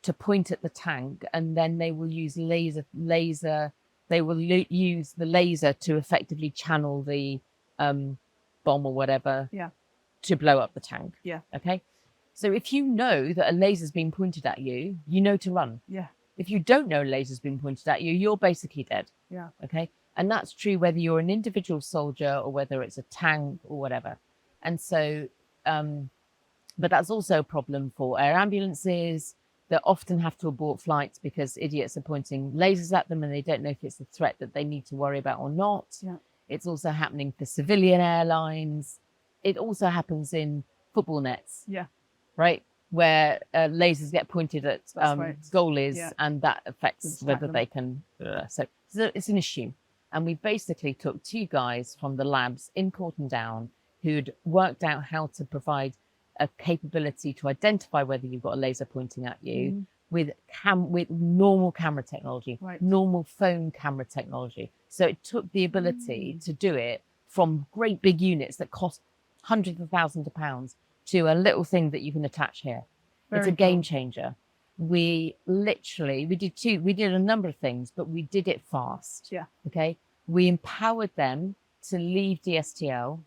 to point at the tank, and then they will use use the laser to effectively channel the bomb or whatever to blow up the tank. Okay. So if you know that a laser's been pointed at you, you know to run. If you don't know a laser's been pointed at you, you're basically dead. Okay. And that's true whether you're an individual soldier or whether it's a tank or whatever. And so, but that's also a problem for air ambulances that often have to abort flights because idiots are pointing lasers at them and they don't know if it's a threat that they need to worry about or not. It's also happening for civilian airlines. It also happens in football nets. Right? Where lasers get pointed at goalies, and that affects whether they can. So it's an issue. And we basically took 2 guys from the labs in Porton Down who'd worked out how to provide a capability to identify whether you've got a laser pointing at you with normal camera technology, normal phone camera technology. So it took the ability to do it from great big units that cost hundreds of thousands of pounds to a little thing that you can attach here. It's a game changer. We did a number of things, but we did it fast. Yeah. Okay. We empowered them to leave DSTL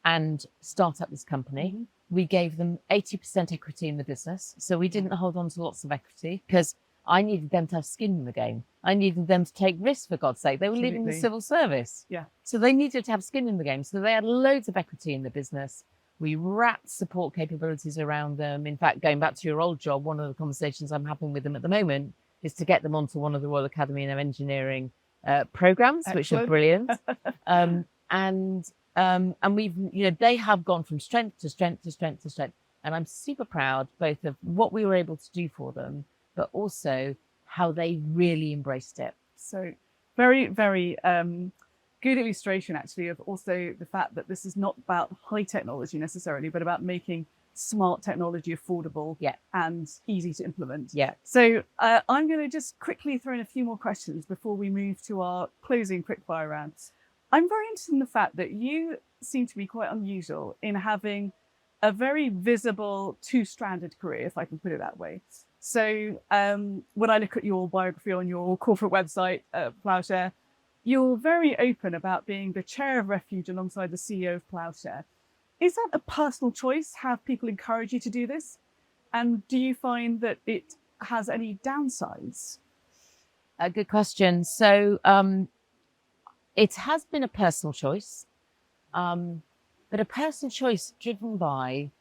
and start up this company. We gave them 80% equity in the business. So we didn't hold on to lots of equity because I needed them to have skin in the game. I needed them to take risks, for God's sake. They were leaving the civil service. Yeah. So they needed to have skin in the game. So they had loads of equity in the business. We wrapped support capabilities around them. In fact, going back to your old job, one of the conversations I'm having with them at the moment is to get them onto one of the Royal Academy of Engineering programs, which are brilliant. And we've, they have gone from strength to strength to strength to strength. And I'm super proud both of what we were able to do for them, but also how they really embraced it. So very, very good illustration, actually, of also the fact that this is not about high technology necessarily, but about making smart technology affordable and easy to implement. Yeah. So I'm going to just quickly throw in a few more questions before we move to our closing quickfire round. I'm very interested in the fact that you seem to be quite unusual in having a very visible two-stranded career, if I can put it that way. So when I look at your biography on your corporate website, Ploughshare, you're very open about being the chair of Refuge alongside the CEO of Ploughshare. Is that a personal choice? Have people encouraged you to do this? And do you find that it has any downsides? A good question. So it has been a personal choice, but a personal choice driven by,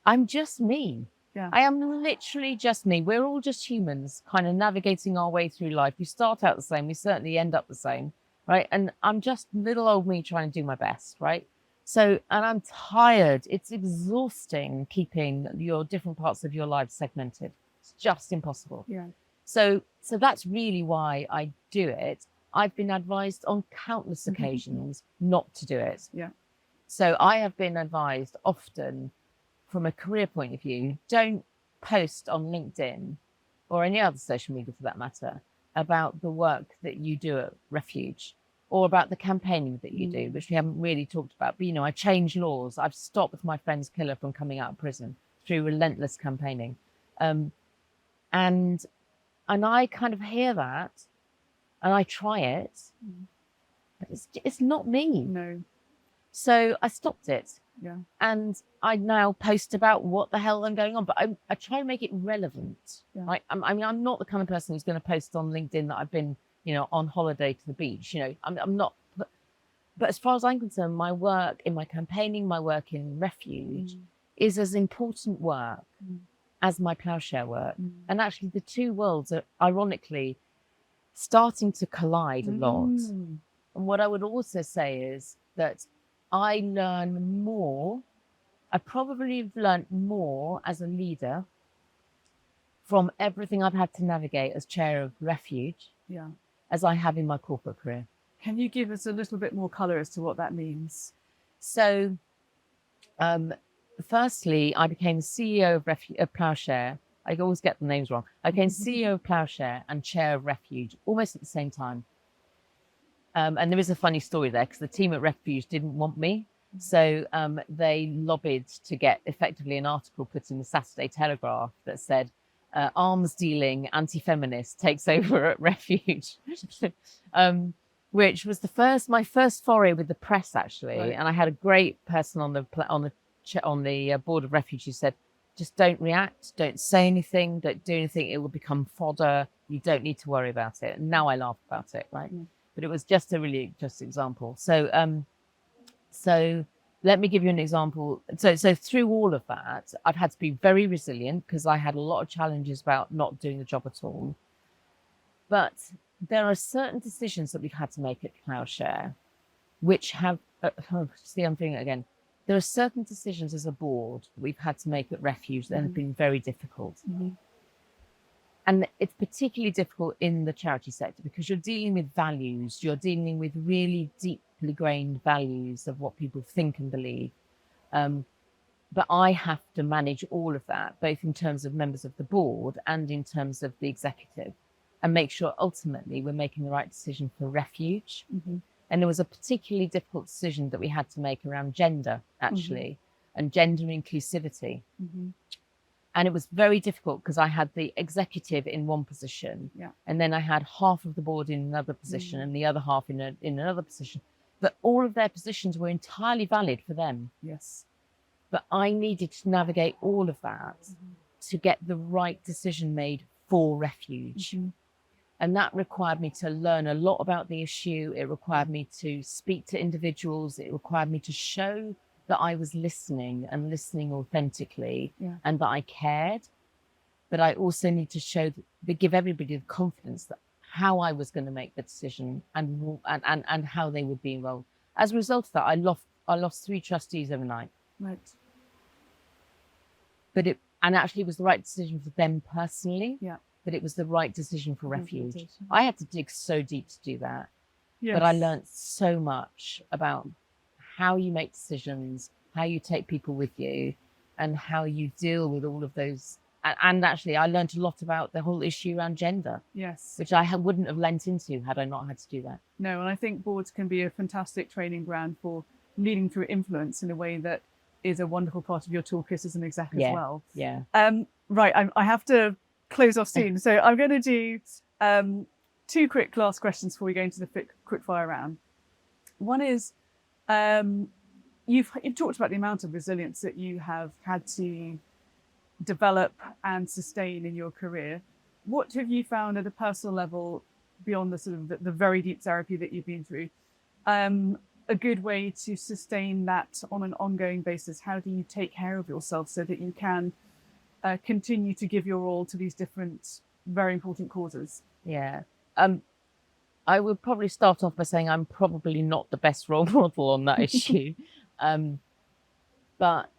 I'm just me. Yeah. I am literally just me. We're all just humans kind of navigating our way through life. We start out the same. We certainly end up the same, right? And I'm just little old me trying to do my best, right? So, and I'm tired. It's exhausting keeping your different parts of your life segmented. It's just impossible. Yeah. So that's really why I do it. I've been advised on countless occasions not to do it. Yeah. So I have been advised often from a career point of view, don't post on LinkedIn or any other social media for that matter about the work that you do at Refuge or about the campaigning that you do, which we haven't really talked about. But, I changed laws. I've stopped my friend's killer from coming out of prison through relentless campaigning. And I kind of hear that and I try it, but it's not me. No. So I stopped it. Yeah. And I now post about what the hell I'm going on, but I try to make it relevant. Yeah. Right? I'm not the kind of person who's going to post on LinkedIn that I've been, on holiday to the beach. I'm not. But as far as I'm concerned, my work in my campaigning, my work in Refuge is as important work as my Ploughshare work. And actually, the two worlds are ironically starting to collide a lot. And what I would also say is that I learn more. I probably have learned more as a leader from everything I've had to navigate as chair of Refuge as I have in my corporate career. Can you give us a little bit more colour as to what that means? So, firstly, I became CEO of Ploughshare. I always get the names wrong. I became CEO of Ploughshare and chair of Refuge almost at the same time. And there is a funny story there because the team at Refuge didn't want me. So they lobbied to get effectively an article put in the Saturday Telegraph that said, arms dealing anti-feminist takes over at Refuge, which was my first foray with the press, actually. Right. And I had a great person on the board of Refuge who said, just don't react, don't say anything, don't do anything. It will become fodder. You don't need to worry about it. And now I laugh about it, right? But it was just a really just example. So let me give you an example. So through all of that, I've had to be very resilient because I had a lot of challenges about not doing the job at all. But there are certain decisions that we've had to make at Ploughshare, which have, see, I'm doing it again. There are certain decisions as a board that we've had to make at Refuge that have been very difficult. And it's particularly difficult in the charity sector because you're dealing with values, you're dealing with really deeply grained values of what people think and believe. But I have to manage all of that, both in terms of members of the board and in terms of the executive, and make sure ultimately we're making the right decision for Refuge. And there was a particularly difficult decision that we had to make around gender, actually, and gender inclusivity. And it was very difficult because I had the executive in one position, and then I had half of the board in another position and the other half in another position. But all of their positions were entirely valid for them. Yes. But I needed to navigate all of that to get the right decision made for Refuge. And that required me to learn a lot about the issue. It required me to speak to individuals. It required me to show that I was listening and listening authentically and that I cared. But I also need to show, give everybody the confidence that how I was going to make the decision and how they would be involved. As a result of that, I lost 3 trustees overnight. Right. But actually it was the right decision for them personally. Yeah. But it was the right decision for Refuge. I had to dig so deep to do that. Yes. But I learned so much about how you make decisions, how you take people with you, and how you deal with all of those. And actually, I learned a lot about the whole issue around gender. Yes. Which I wouldn't have lent into had I not had to do that. No, and I think boards can be a fantastic training ground for leading through influence in a way that is a wonderful part of your toolkit as an exec as well. Yeah. Right, I have to close off soon. So I'm going to do 2 quick last questions before we go into the quickfire round. One is, you've talked about the amount of resilience that you have had to develop and sustain in your career. What have you found at a personal level, beyond the sort of the very deep therapy that you've been through, a good way to sustain that on an ongoing basis? How do you take care of yourself so that you can continue to give your all to these different, very important causes? Yeah. I would probably start off by saying I'm probably not the best role model on that issue. But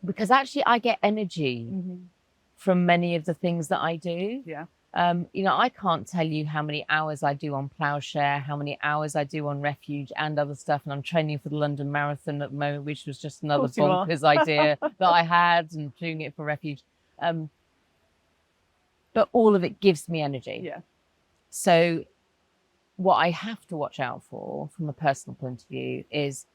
because actually I get energy from many of the things that I do. Yeah. I can't tell you how many hours I do on Ploughshare, how many hours I do on Refuge and other stuff. And I'm training for the London Marathon at the moment, which was just another bonkers idea that I had, and doing it for Refuge. But all of it gives me energy. Yeah. So what I have to watch out for from a personal point of view is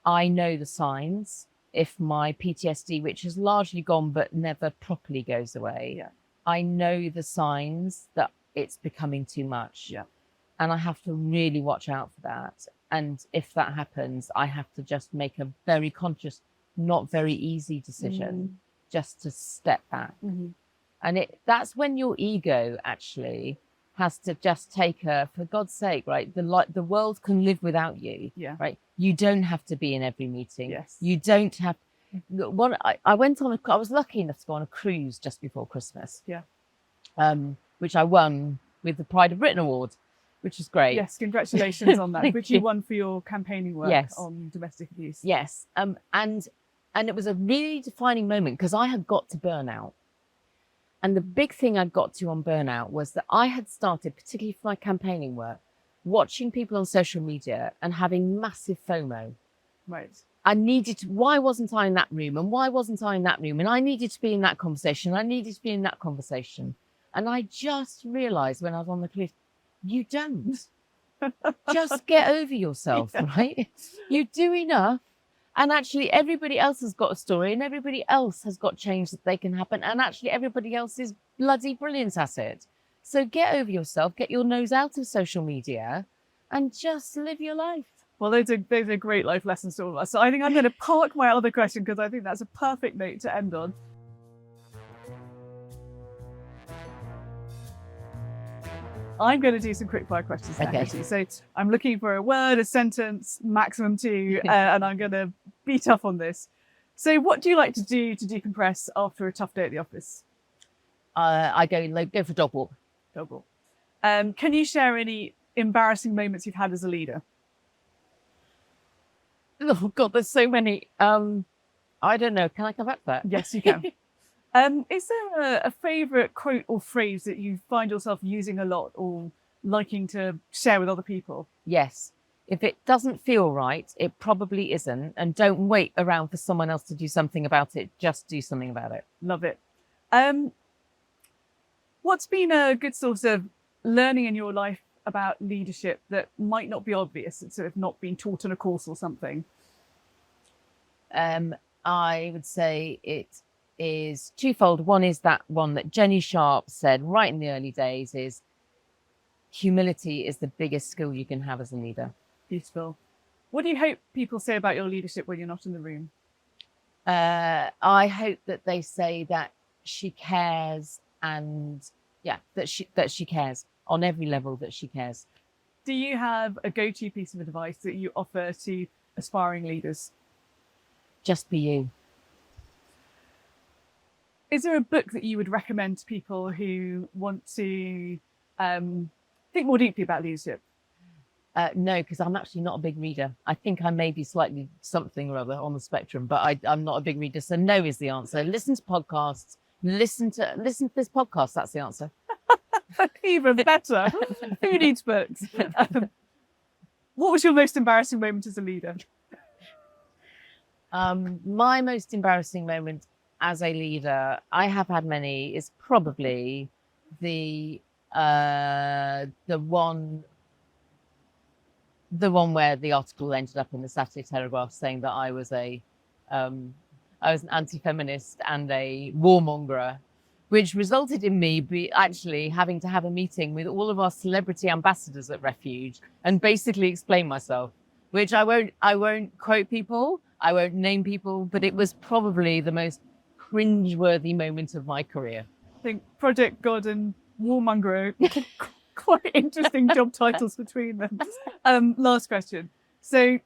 I know the signs. If my PTSD, which has largely gone but never properly goes away, I know the signs that it's becoming too much. Yeah. And I have to really watch out for that. And if that happens, I have to just make a very conscious, not very easy decision just to step back. And that's when your ego actually has to just take for God's sake, right? The world can live without you, right? You don't have to be in every meeting. Yes. You don't have. I went on. I was lucky enough to go on a cruise just before Christmas. Yeah. Which I won with the Pride of Britain Award, which is great. Yes, congratulations on that. Which you won for your campaigning work on domestic abuse. Yes. And it was a really defining moment because I had got to Burnout. And the big thing I'd got to on Burnout was that I had started, particularly for my campaigning work, watching people on social media and having massive FOMO. Right. I needed to, why wasn't I in that room? And why wasn't I in that room? And I needed to be in that conversation. I needed to be in that conversation. And I just realized when I was on the cliff, you don't. Just get over yourself, right? You do enough. And actually, everybody else has got a story and everybody else has got change that they can happen. And actually, everybody else is bloody brilliant at it. So get over yourself, get your nose out of social media and just live your life. Well, those are great life lessons to all of us. So I think I'm going to park my other question because I think that's a perfect note to end on. I'm going to do some quickfire questions now, Hetti. So I'm looking for a word, a sentence, maximum 2, and I'm going to be tough on this. So what do you like to do to decompress after a tough day at the office? I go for a dog walk. Dog walk. Can you share any embarrassing moments you've had as a leader? Oh, God, there's so many. I don't know. Can I come back to that? Yes, you can. Is there a favourite quote or phrase that you find yourself using a lot or liking to share with other people? Yes. If it doesn't feel right, it probably isn't. And don't wait around for someone else to do something about it. Just do something about it. Love it. What's been a good source of learning in your life about leadership that might not be obvious? It's sort of not been taught in a course or something. I would say it is twofold. One is that one that Jenny Sharp said right in the early days is humility is the biggest skill you can have as a leader. Beautiful. What do you hope people say about your leadership when you're not in the room? I hope that they say that she cares, and that she cares on every level, that she cares. Do you have a go-to piece of advice that you offer to aspiring leaders? Just be you. Is there a book that you would recommend to people who want to think more deeply about leadership? No, because I'm actually not a big reader. I think I may be slightly something or other on the spectrum, but I'm not a big reader. So no is the answer. Listen to podcasts. Listen to this podcast. That's the answer. Even better. Who needs books? What was your most embarrassing moment as a leader? My most embarrassing moment as a leader, I have had many, is probably the one where the article ended up in the Saturday Telegraph saying that I was an anti-feminist and a warmonger, which resulted in me actually having to have a meeting with all of our celebrity ambassadors at Refuge and basically explain myself, which I won't quote people, I won't name people, but it was probably the most cringe-worthy moment of my career. I think Project God and Warmonger are quite interesting job titles between them. Last question. So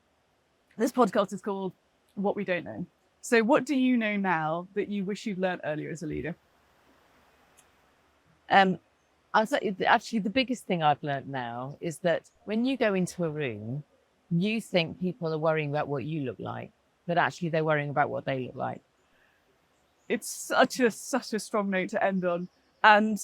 this podcast is called What We Don't Know. So what do you know now that you wish you'd learned earlier as a leader? I'll say, actually, the biggest thing I've learned now is that when you go into a room, you think people are worrying about what you look like, but actually they're worrying about what they look like. It's such a strong note to end on. And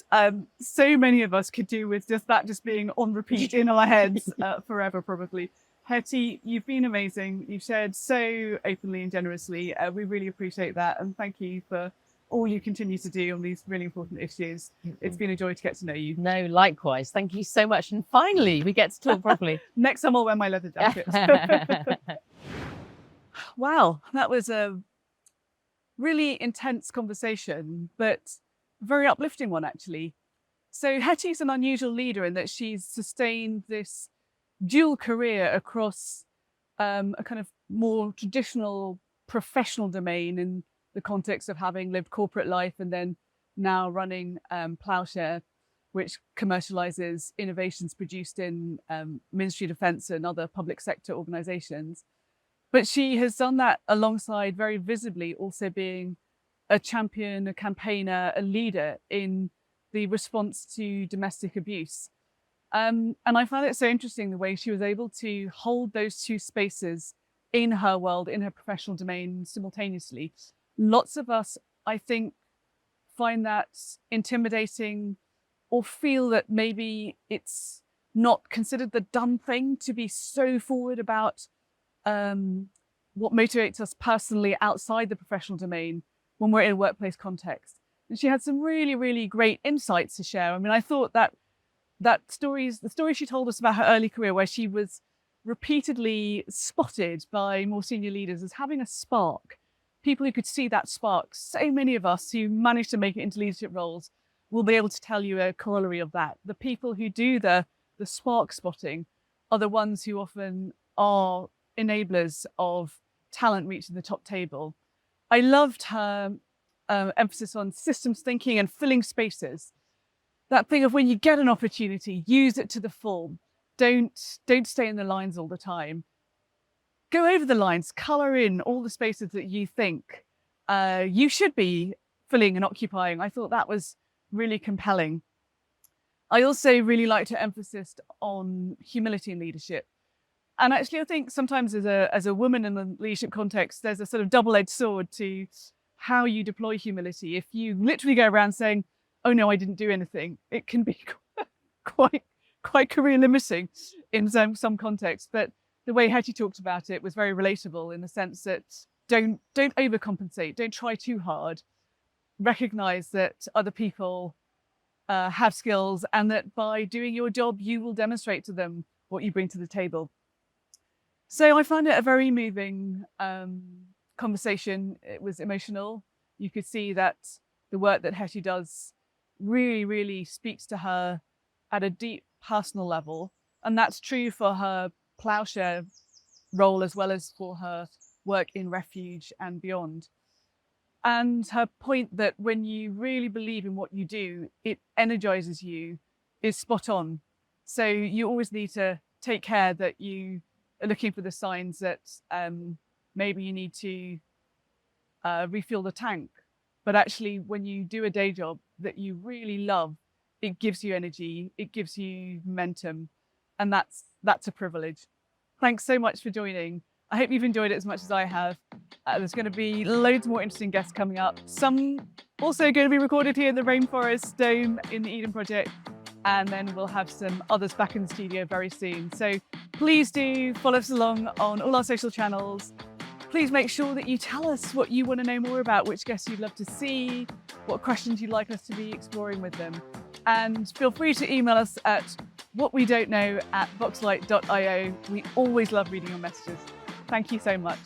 so many of us could do with just being on repeat in our heads forever, probably. Hetti, you've been amazing. You've shared so openly and generously. We really appreciate that. And thank you for all you continue to do on these really important issues. It's been a joy to get to know you. No, likewise. Thank you so much. And finally, we get to talk properly. Next time I'll wear my leather jacket. Wow, that was a really intense conversation, but very uplifting one, actually. So Hetti's an unusual leader in that she's sustained this dual career across a kind of more traditional professional domain in the context of having lived corporate life and then now running Ploughshare, which commercializes innovations produced in Ministry of Defence and other public sector organizations. But she has done that alongside very visibly also being a champion, a campaigner, a leader in the response to domestic abuse. And I found it so interesting the way she was able to hold those two spaces in her world, in her professional domain simultaneously. Lots of us, I think, find that intimidating or feel that maybe it's not considered the done thing to be so forward about what motivates us personally outside the professional domain when we're in a workplace context. And she had some really, really great insights to share. I mean, I thought that the story she told us about her early career, where she was repeatedly spotted by more senior leaders as having a spark, people who could see that spark. So many of us who managed to make it into leadership roles will be able to tell you a corollary of that. The people who do the spark spotting are the ones who often are enablers of talent reaching the top table. I loved her emphasis on systems thinking and filling spaces. That thing of when you get an opportunity, use it to the full. Don't stay in the lines all the time. Go over the lines, colour in all the spaces that you think you should be filling and occupying. I thought that was really compelling. I also really liked her emphasis on humility in leadership. And actually, I think sometimes as a woman in the leadership context, there's a sort of double-edged sword to how you deploy humility. If you literally go around saying, "Oh no, I didn't do anything," it can be quite career limiting in some contexts. But the way Hetti talked about it was very relatable in the sense that don't overcompensate, don't try too hard. Recognize that other people have skills, and that by doing your job, you will demonstrate to them what you bring to the table. So I found it a very moving conversation. It was emotional. You could see that the work that Hetti does really, really speaks to her at a deep personal level. And that's true for her Ploughshare role as well as for her work in Refuge and beyond. And her point that when you really believe in what you do, it energizes you is spot on. So you always need to take care that you are looking for the signs that maybe you need to refuel the tank. But actually, when you do a day job that you really love, it gives you energy, it gives you momentum, and that's a privilege. Thanks so much for joining. I hope you've enjoyed it as much as I have. There's going to be loads more interesting guests coming up. Some also going to be recorded here in the Rainforest Dome in the Eden Project. And then we'll have some others back in the studio very soon. So please do follow us along on all our social channels. Please make sure that you tell us what you want to know more about, which guests you'd love to see, what questions you'd like us to be exploring with them. And feel free to email us at whatwedon'tknow@voxlight.io. We always love reading your messages. Thank you so much.